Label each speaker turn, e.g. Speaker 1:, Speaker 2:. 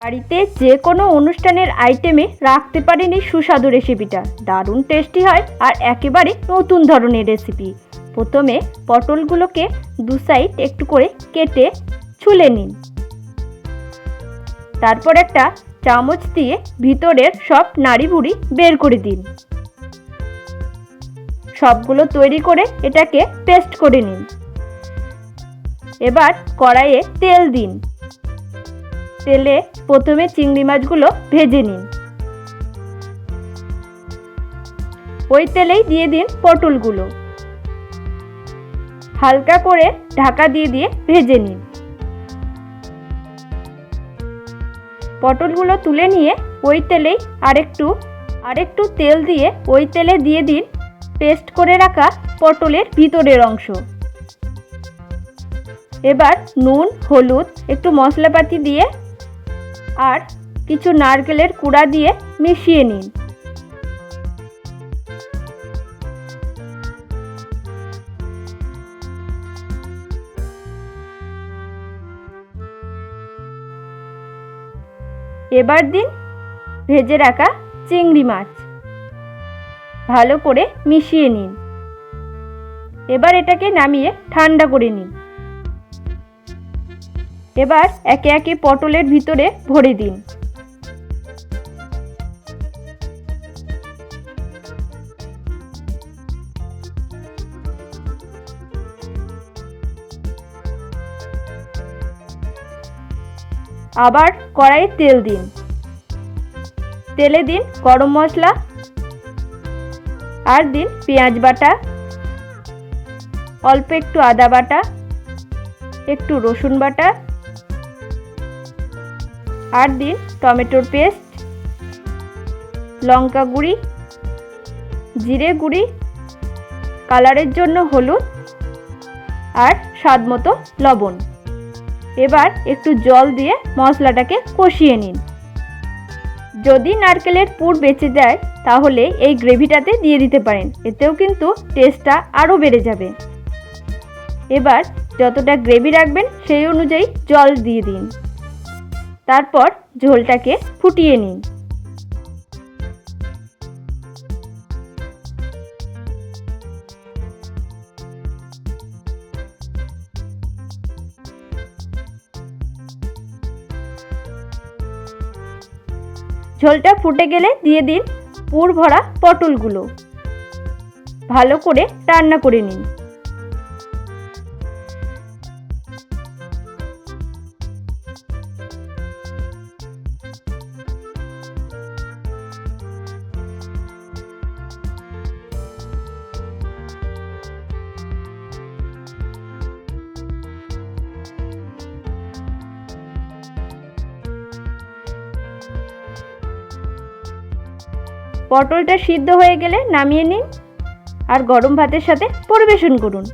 Speaker 1: বাড়িতে যে কোনো অনুষ্ঠানের আইটেমে রাখতে পারেন এই সুস্বাদু রেসিপিটা। দারুণ টেস্টি হয় আর একেবারে নতুন ধরনের রেসিপি। প্রথমে পটলগুলোকে দু সাইড একটু করে কেটে ছুলে নিন। তারপর একটা চামচ দিয়ে ভিতরের সব নাড়িভুড়ি বের করে দিন। সবগুলো তৈরি করে এটাকে পেস্ট করে নিন। এবার কড়াইয়ে তেল দিন। তেলে প্রথমে চিংড়ি মাছগুলো ভেজে নিন। ওই তেলেই দিয়ে দিন পটলগুলো। হালকা করে ঢাকা দিয়ে দিয়ে ভেজে নিন। পটলগুলো তুলে নিয়ে ওই তেলেই আরেকটু তেল দিয়ে ওই তেলে দিয়ে দিন পেস্ট করে রাখা পটলের ভিতরের অংশ। এবার নুন, হলুদ, একটু মশলাপাতি দিয়ে আর কিছু নারকেলের কুড়া দিয়ে মিশিয়ে নিন। এবার দিন ভেজে রাখা চিংড়ি মাছ। ভালো করে মিশিয়ে নিন। এবার এটাকে নামিয়ে ঠান্ডা করে নিন। এবার একে একে পটলের ভিতরে ভরে দিন। আবার কড়াইয়ে তেল দিন। তেলে দিন গরম মশলা আর দিন পেঁয়াজ বাটা, অল্প একটু আদা বাটা, একটু রসুন বাটা আর দিন টমেটোর পেস্ট, লঙ্কা গুঁড়ি, জিরে গুঁড়ি, কালারের জন্য হলুদ আর স্বাদ মতো লবণ। এবার একটু জল দিয়ে মশলাটাকে কষিয়ে নিন। যদি নারকেলের পুর বেঁচে যায় তাহলে এই গ্রেভিটাতে দিয়ে দিতে পারেন, এতেও কিন্তু টেস্টটা আরও বেড়ে যাবে। এবার যতটা গ্রেভি রাখবেন সেই অনুযায়ী জল দিয়ে দিন। তারপর ঝোলটাকে ফুটিয়ে নিন। ঝোলটা ফুটে গেলে দিয়ে দিন পুর ভরা পটলগুলো। ভালো করে রান্না করে নিন। পটলটা সিদ্ধ হয়ে গেলে নামিয়ে নিন আর গরম ভাতের সাথে পরিবেশন করুন।